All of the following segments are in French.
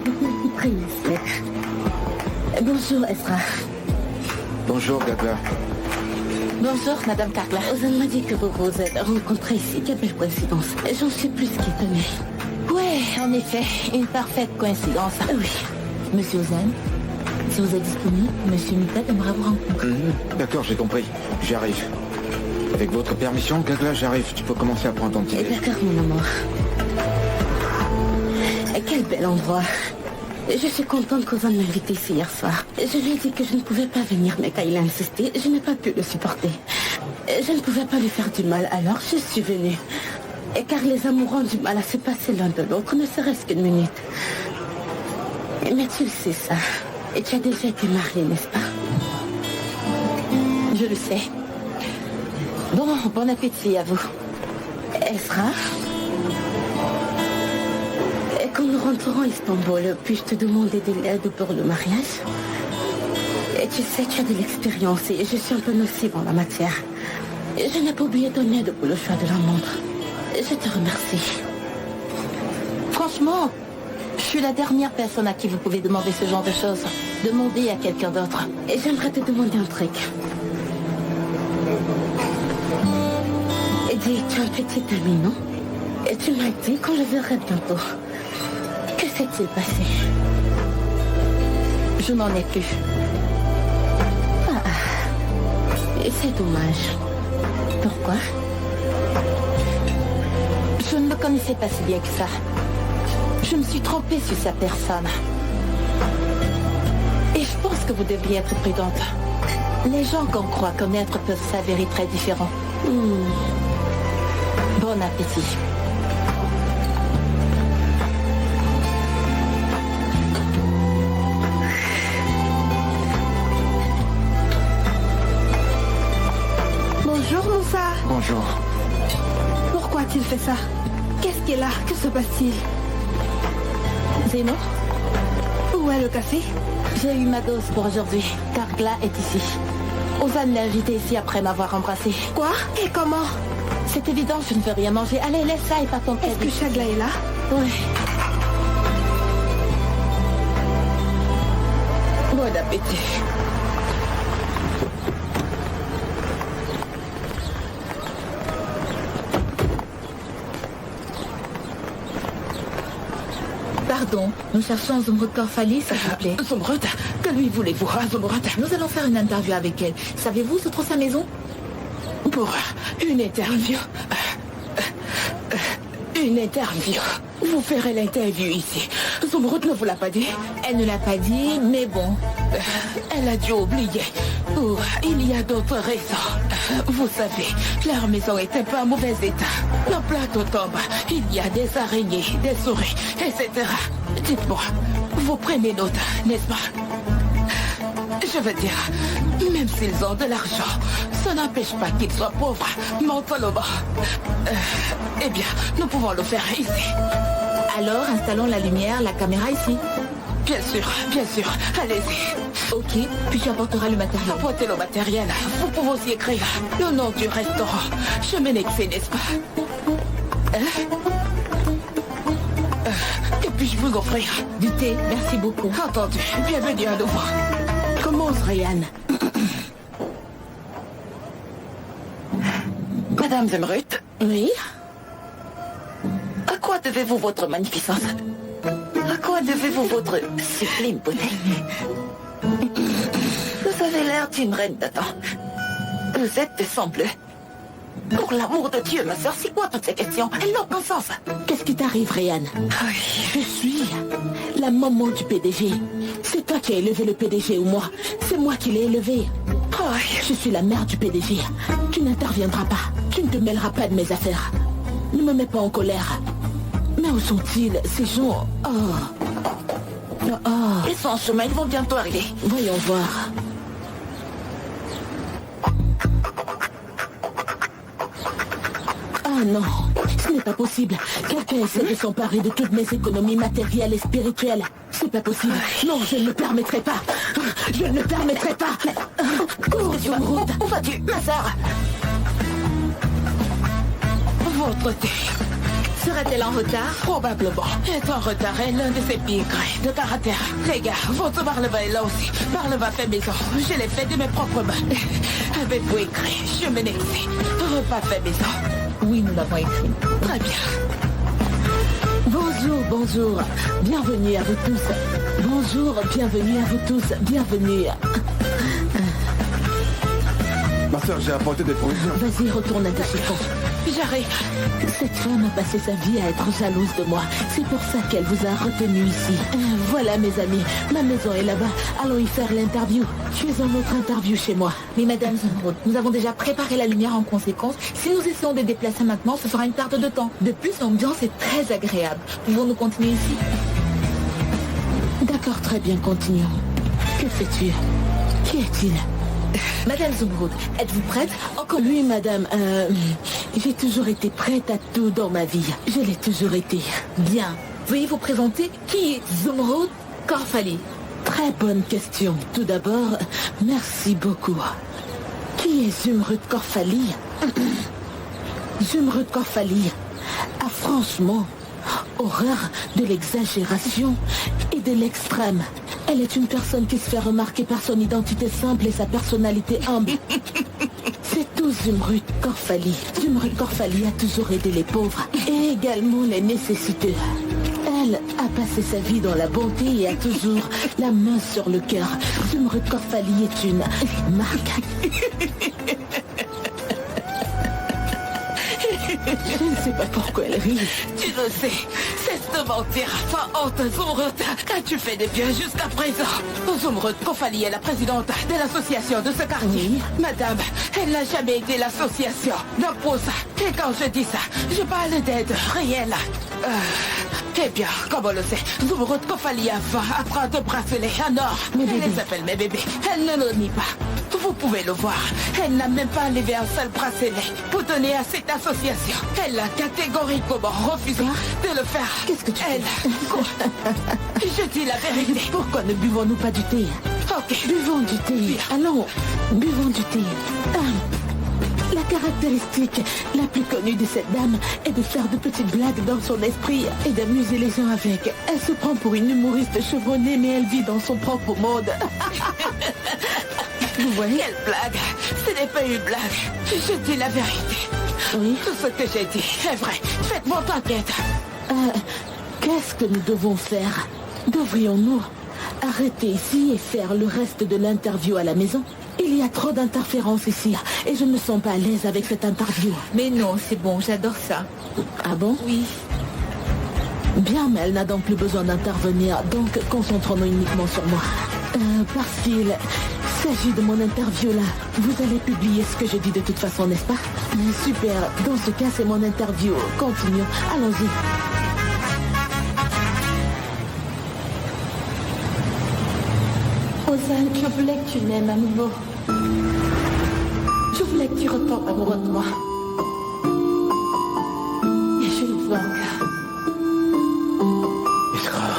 Prince. Bonjour, Ezra. Bonjour, Gagla. Bonjour, Madame Carla. Ozan m'a dit que vous vous êtes rencontrés ici. Quelle belle coïncidence. J'en suis plus qu'étonnée. Oui, en effet, une parfaite coïncidence. Oui. Monsieur Ozan, si vous êtes disponible, Monsieur Mita aimerait vous rencontrer. D'accord, j'ai compris. J'arrive. Avec votre permission, Gagla, j'arrive. Tu peux commencer à prendre ton petit déj. D'accord, mon amour. Quel bel endroit. Je suis contente qu'Ozan m'invite ici hier soir. Je lui ai dit que je ne pouvais pas venir, mais quand il a insisté, je n'ai pas pu le supporter. Je ne pouvais pas lui faire du mal, alors je suis venue. Et car les amoureux ont du mal à se passer l'un de l'autre, ne serait-ce qu'une minute. Mais tu le sais ça. Et tu as déjà été mariée, n'est-ce pas? Je le sais. Bon appétit à vous. Ezra? Et quand nous rentrerons à Istanbul, puis-je te demander de l'aide pour le mariage? Et tu sais, tu as de l'expérience et je suis un peu nocive en la matière. Et je n'ai pas oublié ton aide pour le choix de la montre. Je te remercie. Franchement, je suis la dernière personne à qui vous pouvez demander ce genre de choses. Demandez à quelqu'un d'autre. Et j'aimerais te demander un truc. Et dis, tu as un petit ami, non? Et tu m'as dit qu'on le verrait bientôt. Que s'est-il passé? Je n'en ai plus. Et c'est dommage. Pourquoi? Je ne le connaissais pas si bien que ça. Je me suis trompée sur sa personne. Et je pense que vous devriez être prudente. Les gens qu'on croit connaître peuvent s'avérer très différents. Bon appétit. Bonjour Moussa. Bonjour. Pourquoi a-t-il fait ça? Qu'est-ce qui est là? Que se passe-t-il? Zeno, Où est le café? j'ai eu ma dose pour aujourd'hui. Cargla est ici. Ozan l'a invité ici après m'avoir embrassé. Quoi? Et comment? C'est évident, je ne veux rien manger. Allez, laisse ça et pas ton Est-ce que Shagla est là? Oui. Bon appétit. Pardon, nous cherchons Zumrud Korfali, s'il vous plaît. Zumrud, que lui voulez-vous, Zumrud? Nous allons faire une interview avec elle. Savez-vous où se trouve sa maison? Pour une interview. Une interview. Vous ferez l'interview ici. Zumrud ne vous l'a pas dit? Elle ne l'a pas dit, mais bon. Elle a dû oublier. Ou il y a d'autres raisons. Vous savez, leur maison est un peu en mauvais état. Le plateau tombe. Il y a des araignées, des souris, etc. Dites-moi, vous prenez note, n'est-ce pas? Je veux dire, même s'ils ont de l'argent, ça n'empêche pas qu'ils soient pauvres, mentalement. Eh bien, nous pouvons le faire ici. Alors, installons la lumière, la caméra ici. Bien sûr, allez-y. Ok, puis tu apporteras le matériel. Apportez le matériel. Vous pouvez aussi écrire le nom du restaurant. Cheminexé, n'est-ce pas? Que puis-je vous offrir? Du thé, merci beaucoup. Entendu, bienvenue à nouveau. Commence, Ryan. Madame Zumrud, Oui? à quoi devez-vous votre magnificence? À quoi devez-vous votre sublime beauté? Vous avez l'air d'une reine de temps. Vous êtes de sang bleu. Pour l'amour de Dieu, ma soeur, c'est quoi toutes ces questions? Elles n'ont aucun sens. Qu'est-ce qui t'arrive, Ryan? Oui. Je suis la maman du PDG. C'est toi qui as élevé le PDG ou moi? C'est moi qui l'ai élevé. Oui. Je suis la mère du PDG. Tu n'interviendras pas. Tu ne te mêleras pas de mes affaires. Ne me mets pas en colère. Mais où sont-ils, ces gens? Ils sont en chemin, ils vont bientôt arriver. Voyons voir. Ah non, ce n'est pas possible. Quelqu'un essaie de s'emparer de toutes mes économies matérielles et spirituelles. C'est pas possible. Non, je ne le permettrai pas. Je ne le permettrai pas. Cours, Zumrud. Où vas-tu, ma soeur? Votre thé. Sera-t-elle en retard? Probablement. Être en retard est l'un de ses pires grains de caractère. Les gars, votre Barnaba est là aussi. Barnaba fait maison. Je l'ai fait de mes propres mains. Avez-vous écrit? Je me n'excite. Repas fait maison. Oui, nous l'avons écrit. Très bien. Bonjour, bonjour. Bienvenue à vous tous. Bonjour, bienvenue à vous tous. Bienvenue. Ma soeur, j'ai apporté des provisions. Vas-y, retourne à tes chiffons. J'arrive. Cette femme a passé sa vie à être jalouse de moi. C'est pour ça qu'elle vous a retenu ici. Voilà, mes amis. Ma maison est là-bas. Allons y faire l'interview. Tu es en autre interview chez moi. Mais Madame Zumrud, nous avons déjà préparé la lumière en conséquence. Si nous essayons de déplacer maintenant, ce sera une perte de temps. De plus, l'ambiance est très agréable. Pouvons-nous continuer ici? D'accord, très bien, continuons. Que fais-tu? Qui est-il? Madame Zumrud, êtes-vous prête? Encore lui, madame. J'ai toujours été prête à tout dans ma vie. Je l'ai toujours été. Bien. Veuillez vous présenter. Qui est Zumrud Korfali? Très bonne question. Tout d'abord, merci beaucoup. Qui est Zumrud Korfali? Zumrud Korfali a franchement horreur de l'exagération et de l'extrême. Elle est une personne qui se fait remarquer par son identité simple et sa personnalité humble. C'est tout Zumrud Korfali. Zumrud Korfali a toujours aidé les pauvres et également les nécessiteux. Elle a passé sa vie dans la bonté et a toujours la main sur le cœur. Zumrud Korfali est une marque. Je ne sais pas pourquoi elle rit. Tu le sais. Cesse de mentir. Sans honte, Zumrud. Qu'as-tu fait de bien jusqu'à présent? Zumrud Korfali est la présidente de l'association de ce quartier. Oui. Madame, elle n'a jamais été l'association d'un pour ça. Et quand je dis ça, je parle d'aide réelle. Eh bien, comme on le sait, Zumrud Korfali apprend de bracelet en or. Mes Elle bébés. les appelle mes bébés. Elle ne le nie pas. Vous pouvez le voir. Elle n'a même pas enlevé un seul bracelet pour donner à cette association. Elle a catégoriquement refusé de le faire. Qu'est-ce que tu Elle... Quoi? Je dis la vérité. Pourquoi ne buvons-nous pas du thé? Ok. Buvons du thé. Allons, buvons du thé. La caractéristique la plus connue de cette dame est de faire de petites blagues dans son esprit et d'amuser les gens avec. Elle se prend pour une humoriste chevronnée, mais elle vit dans son propre monde. Vous voyez? Quelle blague? Ce n'est pas une blague. Je dis la vérité. Oui. Tout ce que j'ai dit est vrai. Faites votre enquête. Qu'est-ce que nous devons faire? Devrions-nous arrêter ici et faire le reste de l'interview à la maison? Il y a trop d'interférences ici et je ne me sens pas à l'aise avec cette interview. Mais non, c'est bon, j'adore ça. Ah bon? Oui. Bien, mais elle n'a donc plus besoin d'intervenir, donc concentrons-nous uniquement sur moi. Parce qu'il s'agit de mon interview là, vous allez publier ce que je dis de toute façon, n'est-ce pas? Super, dans ce cas c'est mon interview. Continuons, allons-y. Ozan, je voulais que tu m'aimes à nouveau. Je voulais que tu retombes amoureux de moi. Et je le veux encore. Isra.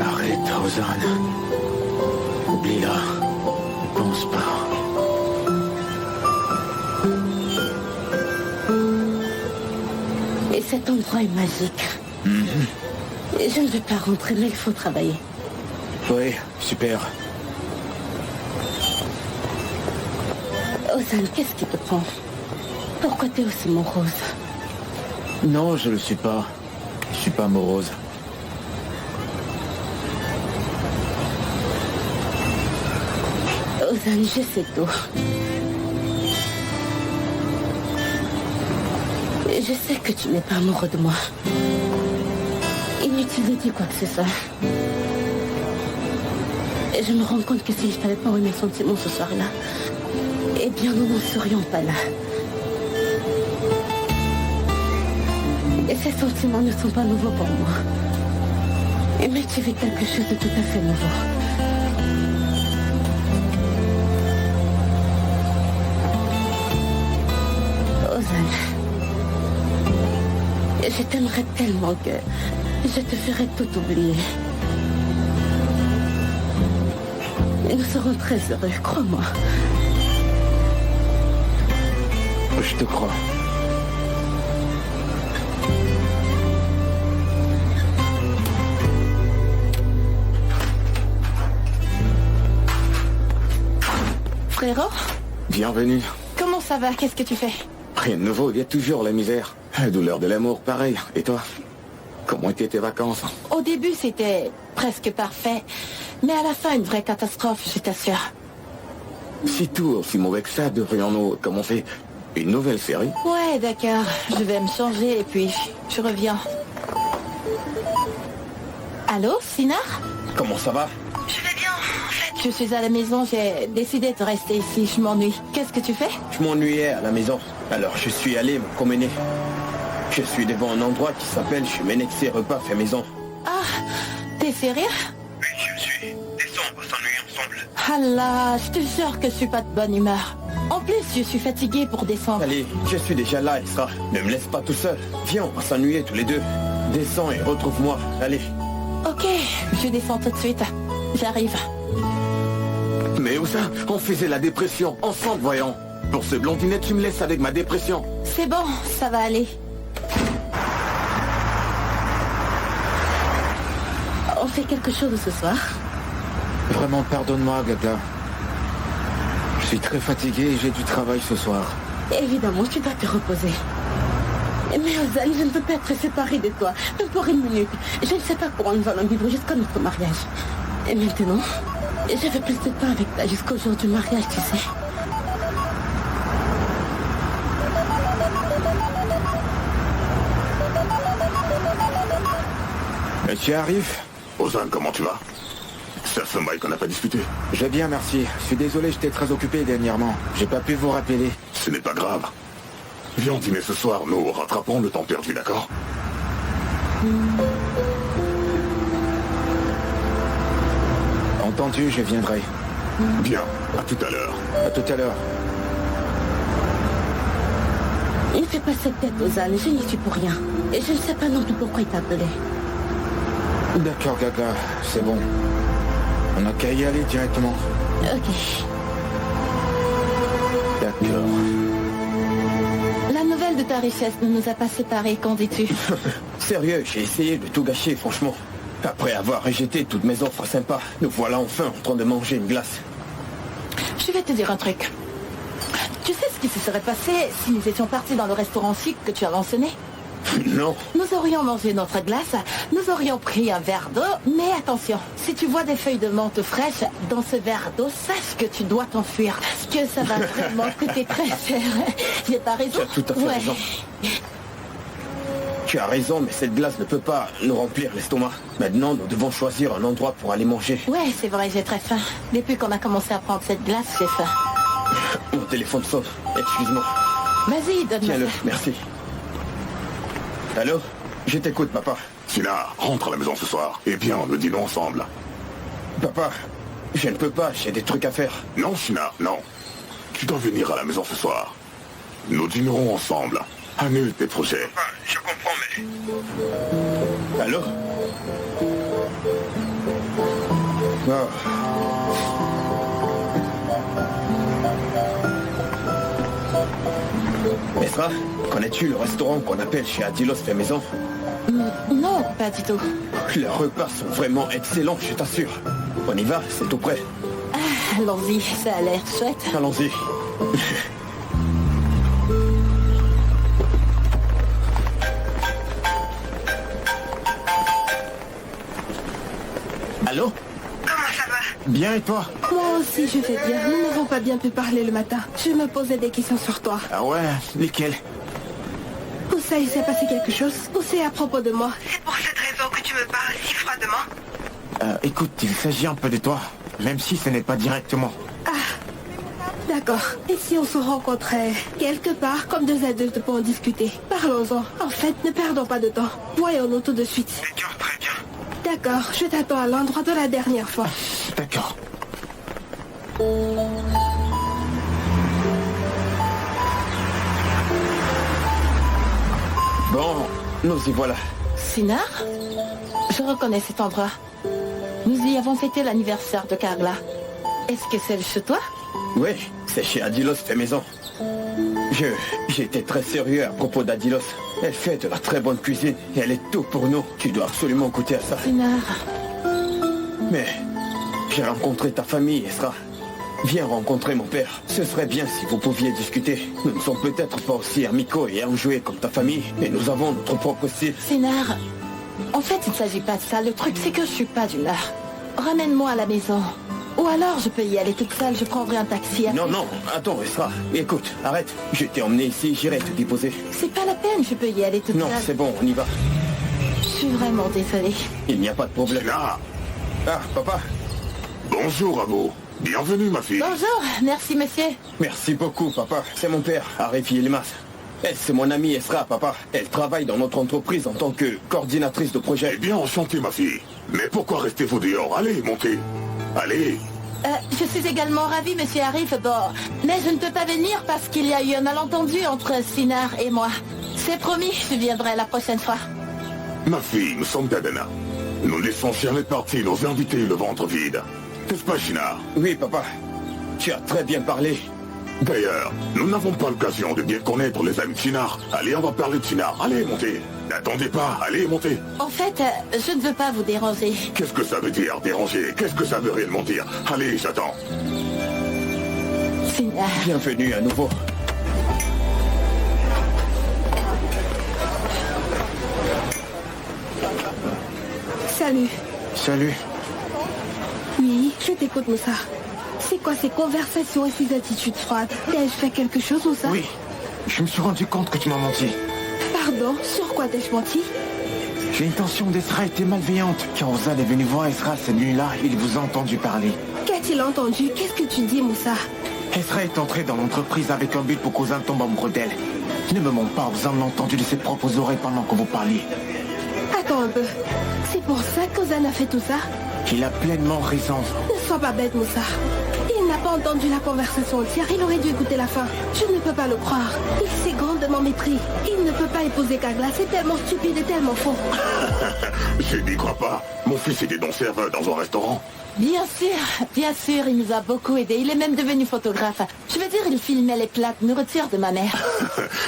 Arrête, Ozan. Oublie-la. Ne pense pas. Et cet endroit est magique. Et je ne vais pas rentrer, mais il faut travailler. Oui, super. Ozan, qu'est-ce qui te prend? Pourquoi t'es aussi morose? Non, je le suis pas. Je suis pas morose. Ozan, je sais tout. Je sais que tu n'es pas amoureux de moi. Inutile de dire quoi que ce soit. Et je me rends compte que si je t'avais pas eu mes sentiments ce soir-là, eh bien nous n'en serions pas là. Et ces sentiments ne sont pas nouveaux pour moi. Mais tu vis quelque chose de tout à fait nouveau. Ozan, je t'aimerais tellement que je te ferais tout oublier. Et nous serons très heureux, crois-moi. Je te crois. Frérot, Bienvenue. comment ça va? Qu'est-ce que tu fais? Rien de nouveau, il y a toujours la misère. La douleur de l'amour, pareil. Et toi? Comment étaient tes vacances? Au début, c'était presque parfait. Mais à la fin, une vraie catastrophe, je t'assure. Si tout aussi mauvais que ça, devrions-nous commencer une nouvelle série? Ouais, d'accord. Je vais me changer et puis je reviens. Allô, Sinar? Comment ça va? Je vais bien. En fait, je suis à la maison. J'ai décidé de rester ici. Je m'ennuie. Qu'est-ce que tu fais? Je m'ennuyais à la maison. Alors je suis allé me promener. Je suis devant un endroit qui s'appelle chez Menexé Repas fait maison. Ah, t'es sérieux? Oui, je suis. Descends, on va s'ennuyer ensemble. Ah là, je te jure que je suis pas de bonne humeur. En plus, je suis fatiguée pour descendre. Allez, je suis déjà là, Extra. Ne me laisse pas tout seul. Viens, on va s'ennuyer tous les deux. Descends et retrouve-moi. Allez. Ok, je descends tout de suite. J'arrive. Mais où ça? On faisait la dépression, ensemble, voyons. Pour ce blondinet, tu me laisses avec ma dépression. C'est bon, ça va aller. On fait quelque chose ce soir? Vraiment, pardonne-moi, Gaga. Je suis très fatigué et j'ai du travail ce soir. Évidemment, tu dois te reposer. Mais Ozan, je ne peux pas être séparée de toi, même pour une minute. Je ne sais pas comment nous allons vivre jusqu'à notre mariage. Et maintenant, je veux plus de temps avec toi jusqu'au jour du mariage, tu sais. Et tu arrives? Ozan, comment tu vas? Ça fait un bail qu'on n'a pas discuté. Je vais bien, merci. Je suis désolé, j'étais très occupé dernièrement. J'ai pas pu vous rappeler. Ce n'est pas grave. Viens dîner ce soir, nous rattrapons le temps perdu, d'accord? Entendu, je viendrai. Bien, à tout à l'heure. À tout à l'heure. Ne fais pas cette tête, Ozan, je n'y suis pour rien. Et je ne sais pas non plus pourquoi il t'a appelé. D'accord, Gaga, c'est bon. On n'a qu'à y aller directement. Ok. D'accord. La nouvelle de ta richesse ne nous a pas séparés, qu'en dis-tu? Sérieux, j'ai essayé de tout gâcher, franchement. Après avoir rejeté toutes mes offres sympas, nous voilà enfin en train de manger une glace. Je vais te dire un truc. Tu sais ce qui se serait passé si nous étions partis dans le restaurant chic que tu as mentionné? Non. Nous aurions mangé notre glace, nous aurions pris un verre d'eau, mais attention, si tu vois des feuilles de menthe fraîches dans ce verre d'eau, sache que tu dois t'enfuir, parce que ça va vraiment coûter très cher. J'ai pas raison? Tu as tout à fait raison. Tu as raison, mais cette glace ne peut pas nous remplir l'estomac. Maintenant, nous devons choisir un endroit pour aller manger. Ouais, c'est vrai, j'ai très faim. Depuis qu'on a commencé à prendre cette glace, j'ai faim. Mon téléphone sonne. Excuse-moi. Vas-y, donne-moi Tiens-le, ça. merci. Allô? Je t'écoute, papa. Sina, rentre à la maison ce soir. Et bien, nous dînons ensemble. Papa, je ne peux pas, j'ai des trucs à faire. Non, Sina, non. Tu dois venir à la maison ce soir. Nous dînerons ensemble. Annule tes projets. Papa, je comprends, mais... Allô? Esra, connais-tu le restaurant qu'on appelle chez Adilos fait maison? Non, pas du tout. Les repas sont vraiment excellents, je t'assure. On y va, c'est tout près. Allons-y, ça a l'air chouette. Allons-y. Allô? Comment ça va? Bien, et toi? Moi aussi, je vais bien. Nous n'avons pas bien pu parler le matin. Je me posais des questions sur toi. Ah ouais, lesquels? Où ça, il s'est passé quelque chose? Ou c'est à propos de moi? C'est pour cette raison que tu me parles si froidement? Écoute, il s'agit un peu de toi, même si ce n'est pas directement. D'accord. Et si on se rencontrait quelque part comme deux adultes pour en discuter? Parlons-en. En fait, ne perdons pas de temps. Voyons-nous tout de suite. D'accord, très bien. D'accord, je t'attends à l'endroit de la dernière fois. D'accord. Bon, nous y voilà. Sinar? Je reconnais cet endroit. Nous y avons fêté l'anniversaire de Carla. Est-ce que c'est chez toi? Oui, c'est chez Adilos fait maison. J'ai été très sérieux à propos d'Adilos. Elle fait de la très bonne cuisine et elle est tout pour nous. Tu dois absolument goûter à ça. Sinar. Mais j'ai rencontré ta famille, Esra. Viens rencontrer mon père. Ce serait bien si vous pouviez discuter. Nous ne sommes peut-être pas aussi amicaux et enjoués comme ta famille, mais nous avons notre propre style. Sinar, en fait, il ne s'agit pas de ça. Le truc, c'est que je suis pas d'humeur. Ramène-moi à la maison. Ou alors, je peux y aller toute seule. Je prendrai un taxi. Non, non, attends, Esra. Écoute, arrête. Je t'ai emmené ici, j'irai te déposer. C'est pas la peine, je peux y aller toute Non, seule. c'est bon, on y va. Je suis vraiment désolée. Il n'y a pas de problème. Là. Ah, papa. Bonjour à vous. Bienvenue, ma fille. Bonjour, merci monsieur. Merci beaucoup, papa. C'est mon père, Arif Yilmaz. Elle, c'est mon amie Esra, papa. Elle travaille dans notre entreprise en tant que coordinatrice de projet. Eh bien, enchanté, ma fille. Mais pourquoi restez-vous dehors? Allez, montez. Allez. Je suis également ravie, monsieur Arif. Bon, mais je ne peux pas venir parce qu'il y a eu un malentendu entre Sinar et moi. C'est promis, je viendrai la prochaine fois. Ma fille, nous sommes d'Adana. Nous ne laissons jamais partir nos invités le ventre vide. N'est-ce pas, Shinar? Oui, papa. Tu as très bien parlé. D'ailleurs, nous n'avons pas l'occasion de bien connaître les amis de Shinar. Allez, on va parler de Shinar. Allez, montez. N'attendez pas. Allez, montez. En fait, je ne veux pas vous déranger. Qu'est-ce que ça veut dire, déranger? Qu'est-ce que ça veut réellement dire? Allez, j'attends. Sinar. Bienvenue à nouveau. Salut. Salut. Oui, je t'écoute, Moussa. C'est quoi ces conversations et ces attitudes froides? T'ai-je fait quelque chose, Moussa? Oui, je me suis rendu compte que tu m'as menti. Pardon, sur quoi t'ai-je menti? J'ai l'intention d'Esra était malveillante. Quand Ozan est venu voir Esra cette nuit-là, il vous a entendu parler. Qu'a-t-il entendu? Qu'est-ce que tu dis, Moussa? Esra est entré dans l'entreprise avec un but pour qu'Ozan tombe amoureux d'elle. Ne me montre pas, Ozan l'a entendu de ses propres oreilles pendant que vous parliez. Attends un peu. C'est pour ça qu'Ozan a fait tout ça? Il a pleinement raison. Ne sois pas bête, Moussa. Il n'a pas entendu la conversation entière, il aurait dû écouter la fin. Je ne peux pas le croire. Il s'est grandement mépris. Il ne peut pas épouser Kagla, c'est tellement stupide et tellement faux. Je n'y crois pas. Mon fils était donc serveur dans un restaurant. Bien sûr, il nous a beaucoup aidés. Il est même devenu photographe. Je veux dire, il filmait les plats de nourriture de ma mère.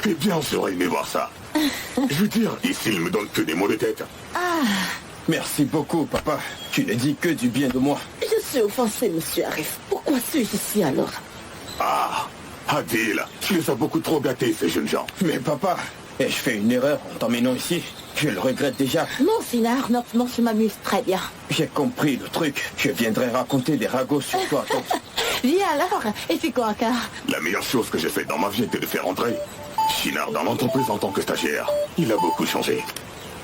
Eh bien, j'aurais aimé voir ça. Je veux dire, ici, il me donne que des mots de tête. Merci beaucoup, papa. Tu ne dis que du bien de moi. Je suis offensée, monsieur Arif. Pourquoi suis-je ici alors? Ah, Adil, tu les as beaucoup trop gâtés, ces jeunes gens. Mais papa, ai-je fait une erreur en t'emmenant ici? Je le regrette déjà. Non, Sinar, non, je m'amuse très bien. J'ai compris le truc. Je viendrai raconter des ragots sur toi, tante. Viens alors, et puis quoi encore? La meilleure chose que j'ai faite dans ma vie était de faire entrer Shinar dans l'entreprise en tant que stagiaire. Il a beaucoup changé.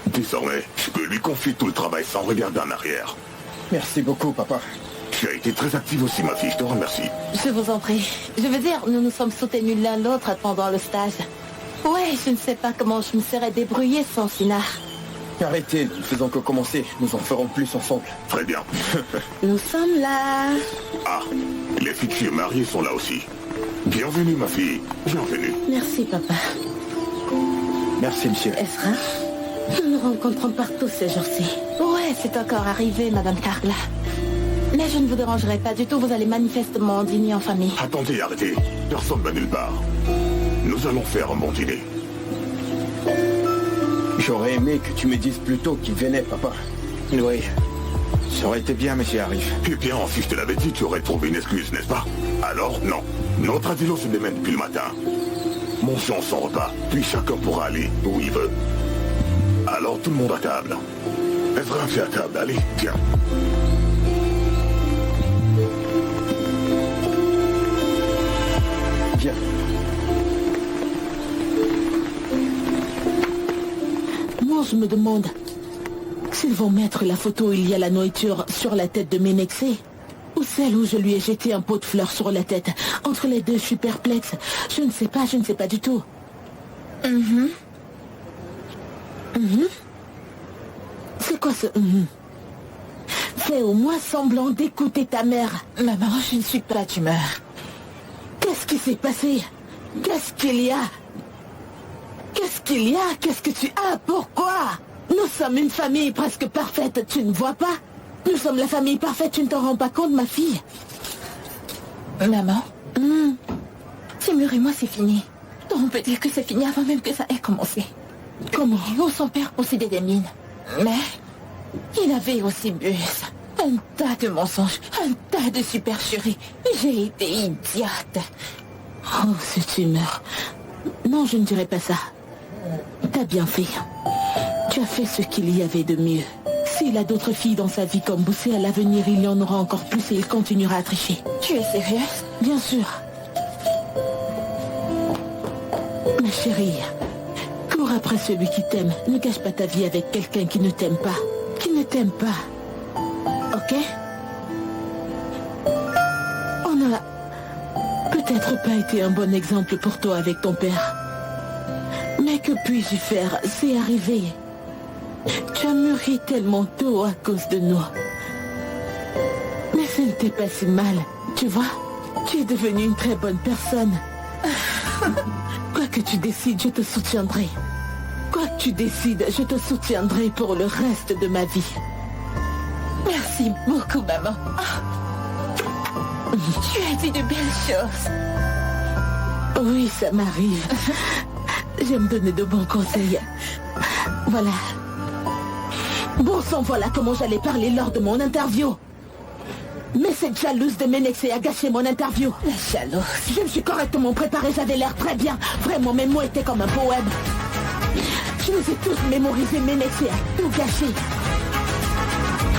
Désormais, je peux lui confier tout le travail sans regarder en arrière. Merci beaucoup, papa. Tu as été très active aussi, ma fille. Je te remercie. Je vous en prie. Je veux dire, nous nous sommes soutenus l'un l'autre pendant le stage. Ouais, je ne sais pas comment je me serais débrouillée sans Sinar. Arrêtez, nous ne faisons que commencer. Nous en ferons plus ensemble. Très bien. Nous sommes là. Ah, les futurs mariés sont là aussi. Bienvenue, ma fille. Bienvenue. Merci, papa. Merci, monsieur. Esra, nous nous rencontrons partout ces jours-ci. Ouais, c'est encore arrivé, Madame Carla. Mais je ne vous dérangerai pas du tout. Vous allez manifestement dîner en famille. Attendez, arrêtez. Personne ne va nulle part. Nous allons faire un bon dîner. J'aurais aimé que tu me dises plus tôt qu'il venait, papa. Oui, ça aurait été bien, monsieur Arif. Eh bien, si je te l'avais dit, tu aurais trouvé une excuse, n'est-ce pas? Alors, non. Notre Adilo se démène depuis le matin. Mangeons son repas, puis chacun pourra aller où il veut. Alors, tout le monde à table. Ezra, viens à table, allez, viens. Viens. Moi, je me demande s'ils vont mettre la photo où il y a la nourriture sur la tête de Ménexé ou celle où je lui ai jeté un pot de fleurs sur la tête. Entre les deux, je suis perplexe. Je ne sais pas du tout. C'est quoi ce Fais au moins semblant d'écouter ta mère. Maman, je ne suis pas d'humeur. Qu'est-ce qui s'est passé? Qu'est-ce qu'il y a? Qu'est-ce qu'il y a? Qu'est-ce que tu as? Pourquoi? Nous sommes une famille presque parfaite, tu ne vois pas? Nous sommes la famille parfaite, tu ne t'en rends pas compte, ma fille? Maman, Timur et moi, c'est fini. on peut dire que c'est fini avant même que ça ait commencé. Comment? Oh, son père possédait des mines. Mais il avait aussi Bus. Un tas de mensonges, un tas de supercheries. J'ai été idiote. Oh, ce Timur. Non, je ne dirais pas ça. T'as bien fait. Tu as fait ce qu'il y avait de mieux. S'il a d'autres filles dans sa vie comme Boussé, à l'avenir, il y en aura encore plus et il continuera à tricher. Tu es sérieuse? Bien sûr. Ma chérie, cours après celui qui t'aime. Ne gâche pas ta vie avec quelqu'un qui ne t'aime pas. Qui ne t'aime pas. Ok? On n'a peut-être pas été un bon exemple pour toi avec ton père. Mais que puis-je faire? C'est arrivé. Tu as mûri tellement tôt à cause de nous. Mais ce n'était pas si mal. Tu vois, tu es devenue une très bonne personne. Quoi que tu décides, je te soutiendrai. Quoi que tu décides, je te soutiendrai pour le reste de ma vie. Merci beaucoup, maman. Tu as dit de belles choses. Oui, ça m'arrive. J'aime donner de bons conseils. Voilà. Bon sang, voilà comment j'allais parler lors de mon interview. Mais cette jalouse de Ménexé a gâché mon interview. La jalouse. Je me suis correctement préparée, j'avais l'air très bien. Vraiment, mes mots étaient comme un poème. Je les ai tous mémorisés, Ménexé a tout gâché.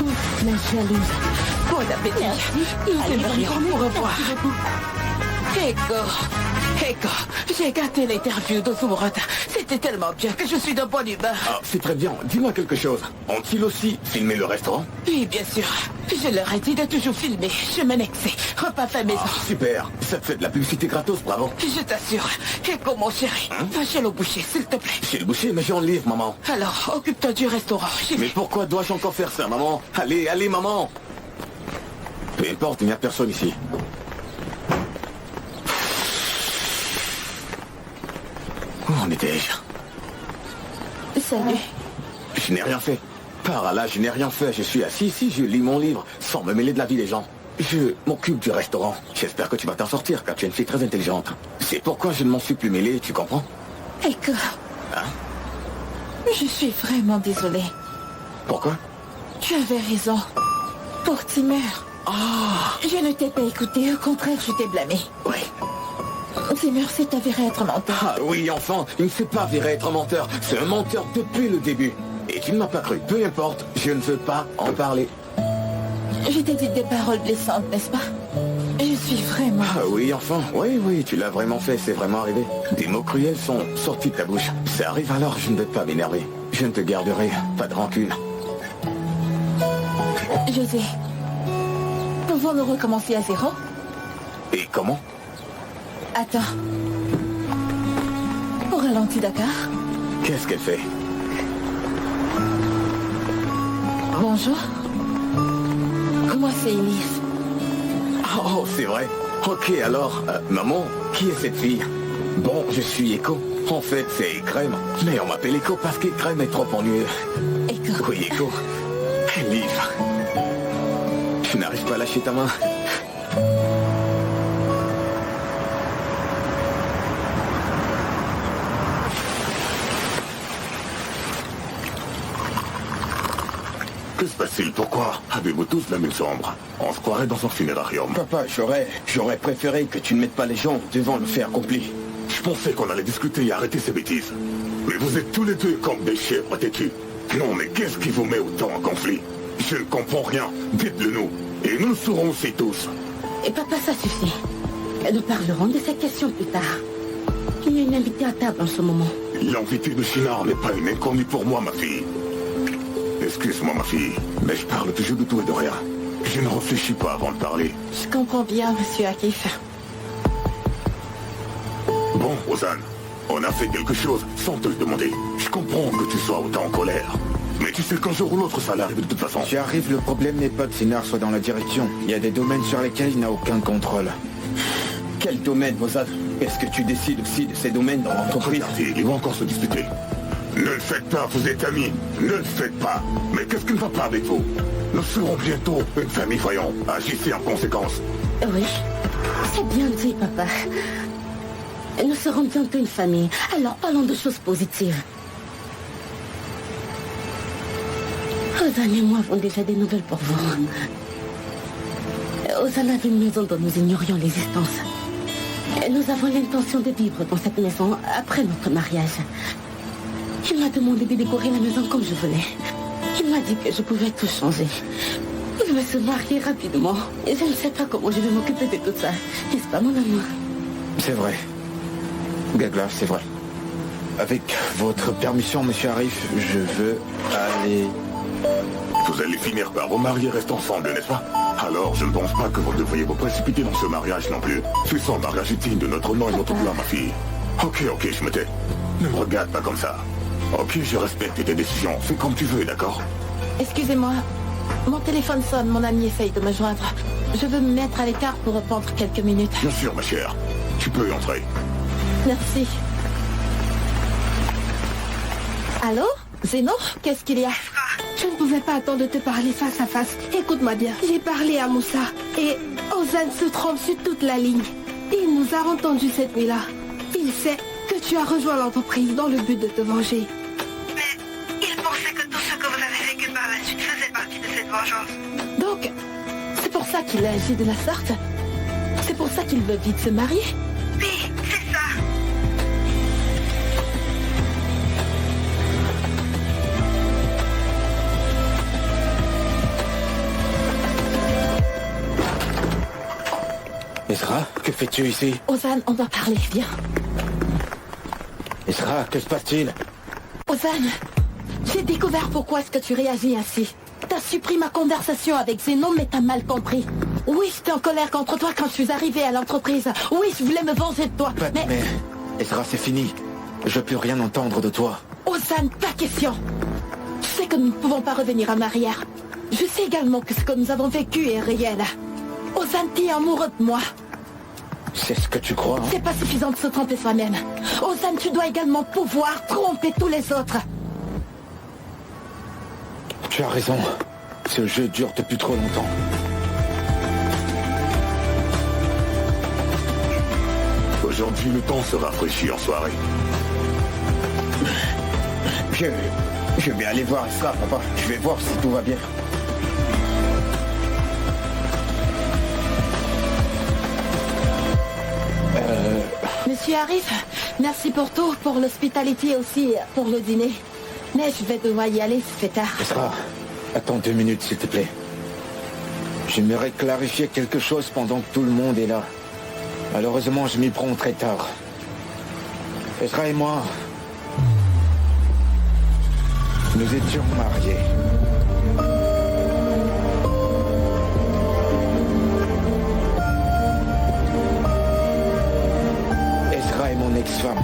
Ouf, la jalouse. Bon appétit. Allez, au revoir. Ego, j'ai gâté l'interview de Zumurata. C'était tellement bien que je suis de bonne humeur. Ah, c'est très bien. Dis-moi quelque chose. Ont-ils aussi filmé le restaurant? Oui, bien sûr. Je leur ai dit de toujours filmer. Je Ménexé. Repas fait maison. Ah, super. Ça te fait de la publicité gratos, bravo. Je t'assure. Ego, mon chéri. Va chez le boucher, s'il te plaît. Chez le boucher, mais j'ai en livre, maman. Alors, occupe-toi du restaurant. Mais pourquoi dois-je encore faire ça, maman? Allez, allez, maman. Peu importe, il n'y a personne ici. Où en étais-je? Salut. Je n'ai rien fait. Par là, je n'ai rien fait. Je suis assis ici, je lis mon livre, sans me mêler de la vie des gens. Je m'occupe du restaurant. J'espère que tu vas t'en sortir, car tu es une fille très intelligente. C'est pourquoi je ne m'en suis plus mêlé, tu comprends? Ego. Hein? Je suis vraiment désolée. Pourquoi? Tu avais raison. Pour Timur. Je ne t'ai pas écouté, au contraire, je t'ai blâmé. Oui. Timur s'est avéré être menteur. Ah oui, enfin, il ne s'est pas avéré être un menteur. C'est un menteur depuis le début. Et tu ne m'as pas cru. Peu importe, je ne veux pas en parler. Je t'ai dit des paroles blessantes, n'est-ce pas? Je suis vraiment... Ah oui, enfin, oui, tu l'as vraiment fait, c'est vraiment arrivé. Des mots cruels sont sortis de ta bouche. Ça arrive alors, je ne vais pas m'énerver. Je ne te garderai pas de rancune. José, pouvons-nous recommencer à zéro? Et comment? Attends. Au ralenti, d'accord? Qu'est-ce qu'elle fait? Bonjour. Moi, c'est Elise. Oh, c'est vrai. Ok, alors, maman, qui est cette fille? Bon, je suis Echo. En fait, c'est Crème. Mais on m'appelle Echo parce que Crème est trop ennuyeux. Echo. Oui, Echo. Elise. Je n'arrive pas à lâcher ta main. Que se passe-t-il? Pourquoi avez-vous tous la même chambre? On se croirait dans un funérarium. Papa, j'aurais préféré que tu ne mettes pas les gens devant le fait accompli. Je pensais qu'on allait discuter et arrêter ces bêtises. Mais vous êtes tous les deux comme des chèvres têtues. Non, mais qu'est-ce qui vous met autant en conflit? Je ne comprends rien. Dites-le nous. Et nous le saurons aussi tous. Et papa, ça suffit. Nous parlerons de cette question plus tard. Il y a une invitée à table en ce moment. L'invité de Chinard n'est pas une inconnue pour moi, ma fille. Excuse-moi, ma fille, mais je parle toujours de tout et de rien. Je ne réfléchis pas avant de parler. Je comprends bien, monsieur Akif. Bon, Rosanne, on a fait quelque chose sans te le demander. Je comprends que tu sois autant en colère. Mais tu sais qu'un jour ou l'autre, ça l'arrive de toute façon. J'arrive, le problème n'est pas que Sinar soit dans la direction. Il y a des domaines sur lesquels il n'a aucun contrôle. Quel domaine, Mozart? Est-ce que tu décides aussi de ces domaines dans l'entreprise? Regardez, ils vont encore se disputer. Ne le faites pas, vous êtes amis. Ne le faites pas. Mais qu'est-ce qui ne va pas avec vous? Nous serons bientôt une famille, voyons. Agissez en conséquence. Oui. C'est bien dit, papa. Nous serons bientôt une famille. Alors parlons de choses positives. Ozan et moi avons déjà des nouvelles pour vous. Ozan avait une maison dont nous ignorions l'existence. Et nous avons l'intention de vivre dans cette maison après notre mariage. Il m'a demandé de décorer la maison comme je voulais. Il m'a dit que je pouvais tout changer. Il veut se marier rapidement. Et je ne sais pas comment je vais m'occuper de tout ça. N'est-ce pas, mon amour? C'est vrai. Gagla, c'est vrai. Avec votre permission, monsieur Arif, je veux aller... Vous allez finir par vous marier, rester ensemble, n'est-ce pas? Alors, je ne pense pas que vous devriez vous précipiter dans ce mariage non plus. Puissant mariage est digne de notre nom et notre gloire, ma fille. Ok, je me tais. Ne me regarde pas comme ça. Ok, je respecte tes décisions. Fais comme tu veux, d'accord? Excusez-moi. Mon téléphone sonne, mon ami essaye de me joindre. Je veux me mettre à l'écart pour répondre quelques minutes. Bien sûr, ma chère. Tu peux entrer. Merci. Allô? Zeno? Qu'est-ce qu'il y a? Je ne pouvais pas attendre de te parler face à face. Écoute-moi bien. J'ai parlé à Moussa et Ozan se trompe sur toute la ligne. Il nous a entendus cette nuit-là. Il sait que tu as rejoint l'entreprise dans le but de te venger. Mais il pensait que tout ce que vous avez vécu par la suite faisait partie de cette vengeance. Donc, c'est pour ça qu'il a agi de la sorte? C'est pour ça qu'il veut vite se marier? Oui, c'est ça. Ezra, que fais-tu ici? Ozan, on doit parler, viens. Ezra, que se passe-t-il? Ozan, j'ai découvert pourquoi est-ce que tu réagis ainsi. T'as supprimé ma conversation avec Zeno, mais t'as mal compris. Oui, j'étais en colère contre toi quand je suis arrivée à l'entreprise. Oui, je voulais me venger de toi, mais... Ezra, c'est fini. Je veux plus rien entendre de toi. Ozan, ta question. Je sais que nous ne pouvons pas revenir en arrière. Je sais également que ce que nous avons vécu est réel. Ozan, t'es amoureux de moi. C'est ce que tu crois, hein? C'est pas suffisant de se tromper soi-même. Ozan, tu dois également pouvoir tromper tous les autres. Tu as raison. Ce jeu dure depuis trop longtemps. Aujourd'hui, le temps se rafraîchit en soirée. Je vais aller voir ça, papa. Je vais voir si tout va bien. Monsieur Arif, merci pour tout, pour l'hospitalité aussi, pour le dîner. Mais je vais devoir y aller, c'est tard. Ezra, attends 2 minutes, s'il te plaît. J'aimerais clarifier quelque chose pendant que tout le monde est là. Malheureusement, je m'y prends très tard. Ezra et moi, nous étions mariés. Ezra est mon ex-femme.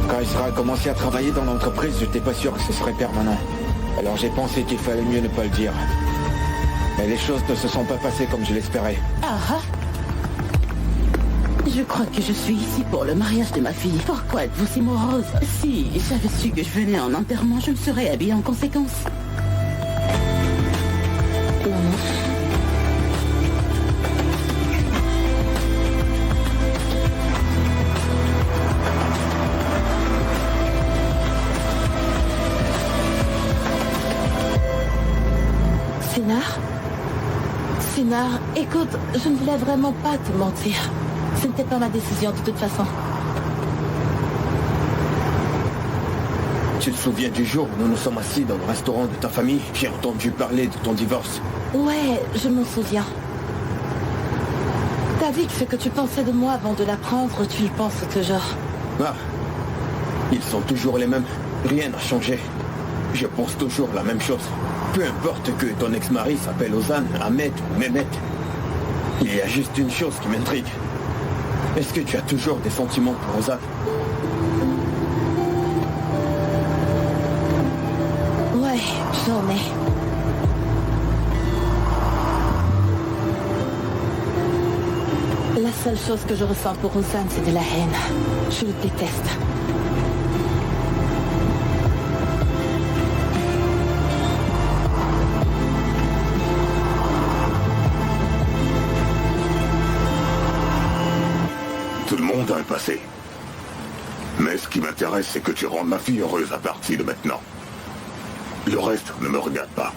Quand Ezra a commencé à travailler dans l'entreprise, j'étais pas sûr que ce serait permanent. Alors j'ai pensé qu'il fallait mieux ne pas le dire. Mais les choses ne se sont pas passées comme je l'espérais. Ah. Je crois que je suis ici pour le mariage de ma fille. Pourquoi êtes-vous si morose? Si j'avais su que je venais en enterrement, je me serais habillée en conséquence. Sinar, écoute, je ne voulais vraiment pas te mentir. Ce n'était pas ma décision de toute façon. Tu te souviens du jour où nous nous sommes assis dans le restaurant de ta famille? J'ai entendu parler de ton divorce. Ouais, je m'en souviens. T'as dit que ce que tu pensais de moi avant de l'apprendre, tu y penses toujours. Ah, ils sont toujours les mêmes. Rien n'a changé. Je pense toujours la même chose. Peu importe que ton ex-mari s'appelle Ozan, Ahmed ou Mehmet. Il y a juste une chose qui m'intrigue. Est-ce que tu as toujours des sentiments pour Ozan? Ouais, j'en ai. La seule chose que je ressens pour Ozan, c'est de la haine. Je le déteste. temps est passé. Mais ce qui m'intéresse, c'est que tu rendes ma fille heureuse à partir de maintenant. Le reste ne me regarde pas.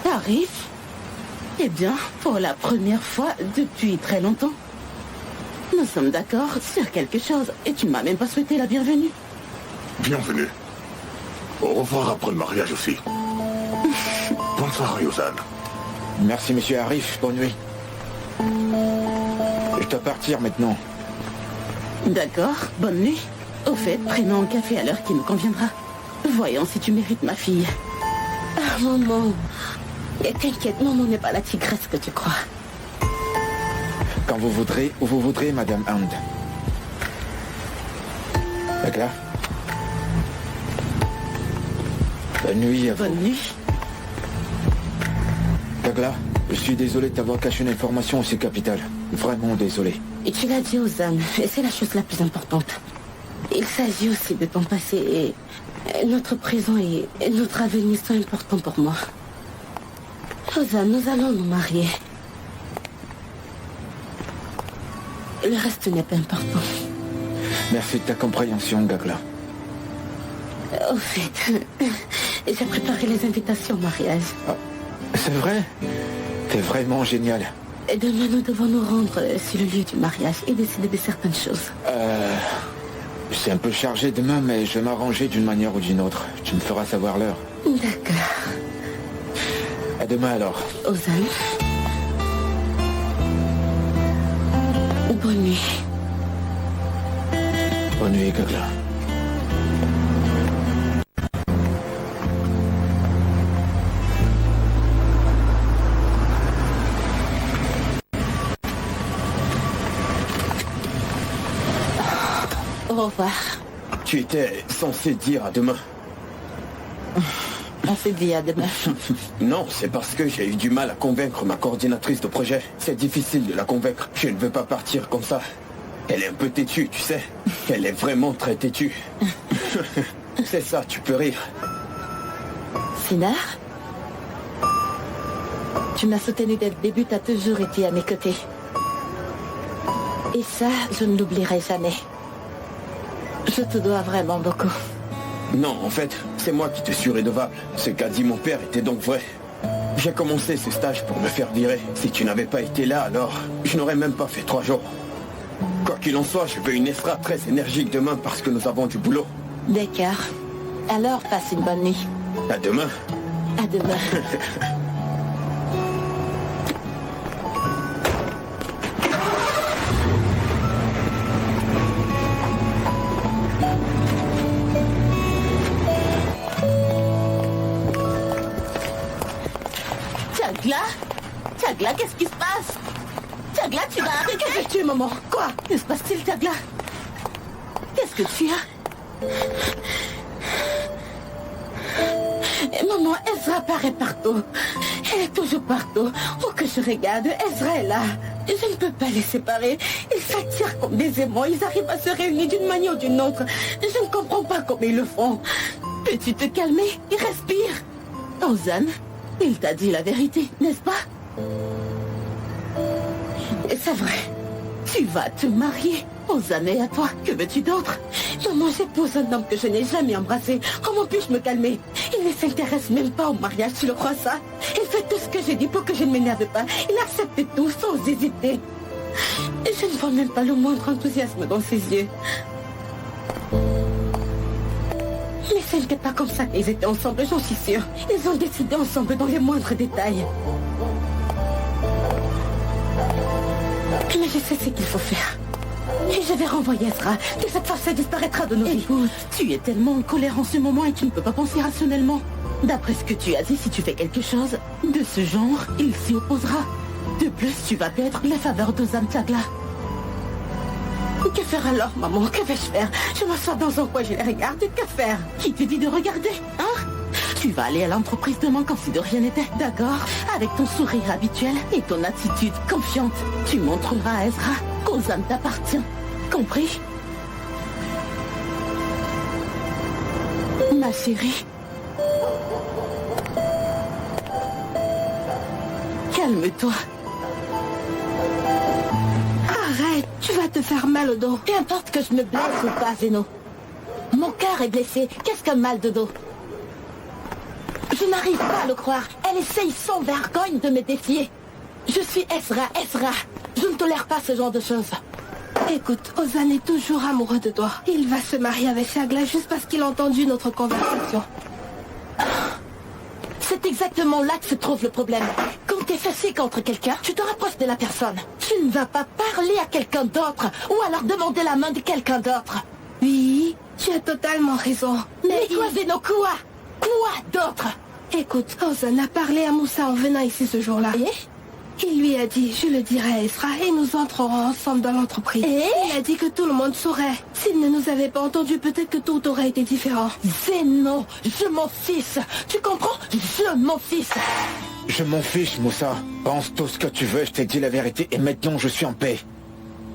Arif? Eh bien, pour la première fois depuis très longtemps, nous sommes d'accord sur quelque chose et tu ne m'as même pas souhaité la bienvenue. Bienvenue. Au revoir après le mariage aussi. Bonne soirée, Ozan. Merci, monsieur Arif. Bonne nuit. Je dois partir maintenant. D'accord, bonne nuit. Au fait, prenons un café à l'heure qui nous conviendra. Voyons si tu mérites ma fille. Ah, maman. Et t'inquiète, maman n'est pas la tigresse que tu crois. Quand vous voudrez, où vous voudrez, Madame Hand. D'accord. Bonne nuit à vous. Bonne nuit. Dagla, je suis désolé de t'avoir caché une information aussi capitale. Vraiment désolé. Et tu l'as dit aux âmes, et c'est la chose la plus importante. Il s'agit aussi de ton passé et notre présent et notre avenir sont importants pour moi. Ozan, nous allons nous marier. Le reste n'est pas important. Merci de ta compréhension, Gagla. Au fait, j'ai préparé les invitations au mariage. Ah, c'est vrai? T'es vraiment génial. Et demain, nous devons nous rendre sur le lieu du mariage et décider de certaines choses. C'est un peu chargé demain, mais je vais m'arranger d'une manière ou d'une autre. Tu me feras savoir l'heure. D'accord. À demain alors. Ozan. Bonne nuit. Bonne nuit, Gagla. Au revoir. Tu étais censé dire à demain. On s'est dit à demain. Non, c'est parce que j'ai eu du mal à convaincre ma coordinatrice de projet. C'est difficile de la convaincre. Je ne veux pas partir comme ça. Elle est un peu têtue, tu sais. Elle est vraiment très têtue. C'est ça, tu peux rire. Sinar, tu m'as soutenu dès le début, t'as toujours été à mes côtés. Et ça, je ne l'oublierai jamais. Je te dois vraiment beaucoup. Non, en fait, c'est moi qui te suis redevable. Ce qu'a dit mon père était donc vrai. J'ai commencé ce stage pour me faire virer. Si tu n'avais pas été là, alors je n'aurais même pas fait 3 jours. Quoi qu'il en soit, je veux une Esra très énergique demain parce que nous avons du boulot. D'accord. Alors, passe une bonne nuit. À demain. À demain. Tagla, qu'est-ce qui se passe? Tagla, tu vas arrêter. Qu'est-ce que tu es, maman? Quoi? Que se passe-t-il, Tagla? Qu'est-ce que tu as? Maman, Ezra paraît partout. Elle est toujours partout. Faut que je regarde. Ezra est là. Je ne peux pas les séparer. Ils s'attirent comme des aimants. Ils arrivent à se réunir d'une manière ou d'une autre. Je ne comprends pas comment ils le font. Peux-tu te calmer et respire? Ozan, il t'a dit la vérité, n'est-ce pas? C'est vrai. Tu vas te marier. Ozan est à toi. Que veux-tu d'autre? Maman, j'épouse un homme que je n'ai jamais embrassé. Comment puis-je me calmer? Il ne s'intéresse même pas au mariage, tu le crois ça? Il fait tout ce que j'ai dit pour que je ne m'énerve pas. Il accepte tout sans hésiter. Et je ne vois même pas le moindre enthousiasme dans ses yeux. Mais ce n'était pas comme ça qu'ils étaient ensemble, j'en suis sûre. Ils ont décidé ensemble dans les moindres détails. Mais je sais ce qu'il faut faire. Et je vais renvoyer Ezra. De cette façon, elle disparaîtra de nos vies. Écoute, tu es tellement en colère en ce moment et tu ne peux pas penser rationnellement. D'après ce que tu as dit, si tu fais quelque chose de ce genre, il s'y opposera. De plus, tu vas perdre les faveurs d'Ozan Tagla. Que faire alors, maman? Que vais-je faire? Je m'assois dans un coin, je les regarde. Que faire? Qui te dit de regarder, hein? Tu vas aller à l'entreprise demain comme si de rien n'était, d'accord? Avec ton sourire habituel et ton attitude confiante. Tu montreras à Ezra qu'Ozan t'appartient. Compris? Ma chérie. Calme-toi. Arrête, Tu vas te faire mal au dos. Peu importe que je me blesse ou pas, Zeno. Mon cœur est blessé. Qu'est-ce qu'un mal de dos? Je n'arrive pas à le croire. Elle essaye sans vergogne de me défier. Je suis Ezra. Je ne tolère pas ce genre de choses. Écoute, Ozan est toujours amoureux de toi. Il va se marier avec Shagla juste parce qu'il a entendu notre conversation. C'est exactement là que se trouve le problème. Quand t'es fâché contre quelqu'un, tu te rapproches de la personne. Tu ne vas pas parler à quelqu'un d'autre ou alors demander la main de quelqu'un d'autre. Oui, tu as totalement raison. Mais quoi, Zeno, quoi? Quoi d'autre? Écoute, Ozan a parlé à Moussa en venant ici ce jour-là. Et il lui a dit, je le dirai à Ezra et nous entrerons ensemble dans l'entreprise. Et il a dit que tout le monde saurait. S'il ne nous avait pas entendus, peut-être que tout aurait été différent. Zeno, je m'en fiche. Tu comprends? Je m'en fiche. Je m'en fiche, Moussa. Pense tout ce que tu veux, je t'ai dit la vérité et maintenant je suis en paix.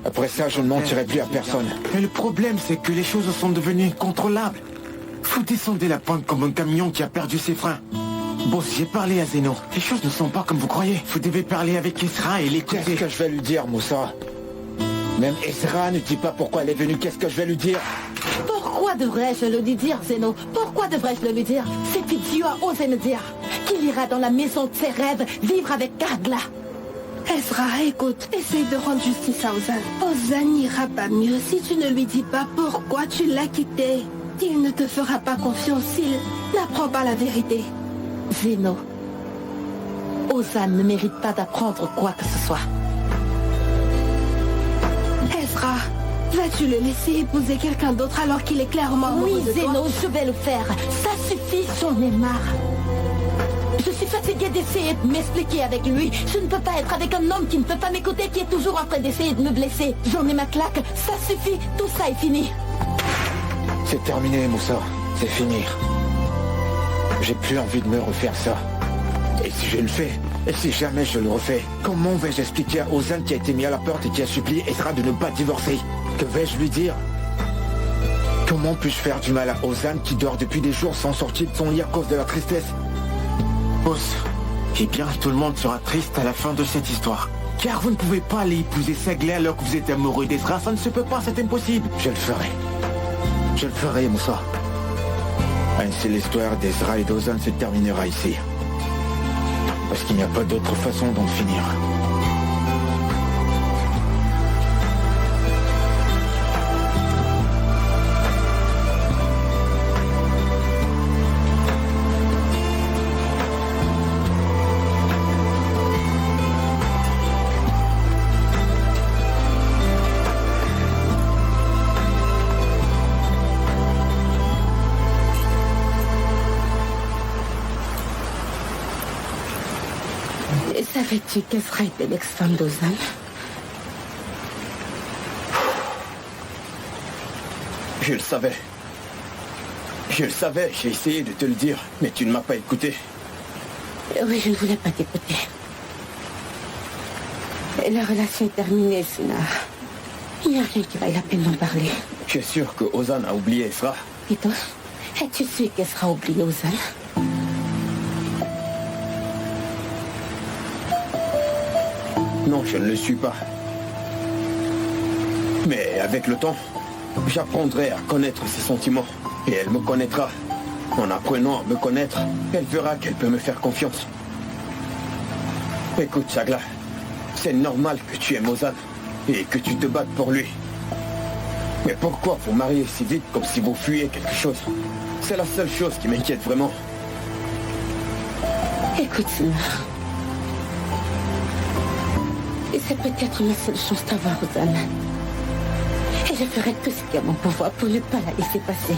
Après ça, je ne mentirai plus à personne. Mais le problème, c'est que les choses sont devenues incontrôlables. Vous descendez la pente comme un camion qui a perdu ses freins. Boss, j'ai parlé à Zeno. Les choses ne sont pas comme vous croyez. Vous devez parler avec Ezra et l'écouter. Qu'est-ce que je vais lui dire, Moussa? Même Ezra ne dit pas pourquoi elle est venue. Qu'est-ce que je vais lui dire? Pourquoi devrais-je le lui dire, Zeno? Pourquoi devrais-je le lui dire? Cet idiot a osé me dire qu'il ira dans la maison de ses rêves vivre avec Shagla. Ezra, écoute, essaye de rendre justice à Ozan. Ozan n'ira pas mieux si tu ne lui dis pas pourquoi tu l'as quitté. Il ne te fera pas confiance s'il n'apprend pas la vérité. Zeno, Ozan ne mérite pas d'apprendre quoi que ce soit. Ezra, vas-tu le laisser épouser quelqu'un d'autre alors qu'il est clairement amoureux de toi? Zeno, je vais le faire. Ça suffit, j'en ai marre. Je suis fatiguée d'essayer de m'expliquer avec lui. Je ne peux pas être avec un homme qui ne peut pas m'écouter, qui est toujours en train d'essayer de me blesser. J'en ai ma claque, ça suffit, tout ça est fini. C'est terminé, Moussa. C'est fini. J'ai plus envie de me refaire ça. Et si je le fais, et si jamais je le refais, comment vais-je expliquer à Ozan qui a été mis à la porte et qui a supplié Ezra de ne pas divorcer? Que vais-je lui dire? Comment puis-je faire du mal à Ozan qui dort depuis des jours sans sortir de son lit à cause de la tristesse? Boss, eh bien, tout le monde sera triste à la fin de cette histoire. Car vous ne pouvez pas aller épouser Shagla alors que vous êtes amoureux d'Ezra. Ça ne se peut pas, c'est impossible. Je le ferai. Je le ferai, Moussa. Ainsi l'histoire d'Ezra et d'Ozan se terminera ici. Parce qu'il n'y a pas d'autre façon d'en finir. Savais-tu qu'Ezra était l'ex-femme d'Ozan? Je le savais. Je le savais, j'ai essayé de te le dire, mais tu ne m'as pas écouté. Oui, je ne voulais pas t'écouter. La relation est terminée, Sina. Il n'y a rien qui vaille la peine d'en parler. Je suis sûr que Ozan a oublié Ezra. Et toi, es-tu sûr qu'Ezra a oublié Ozan? Non, je ne le suis pas. Mais avec le temps, j'apprendrai à connaître ses sentiments. Et elle me connaîtra. En apprenant à me connaître, elle verra qu'elle peut me faire confiance. Écoute, Shagla, c'est normal que tu aimes Ozan et que tu te battes pour lui. Mais pourquoi vous marier si vite comme si vous fuyiez quelque chose? C'est la seule chose qui m'inquiète vraiment. Écoute, Sina. Et c'est peut-être ma seule chance d'avoir Ozan. Et je ferai tout ce qui est à mon pouvoir pour ne pas la laisser passer.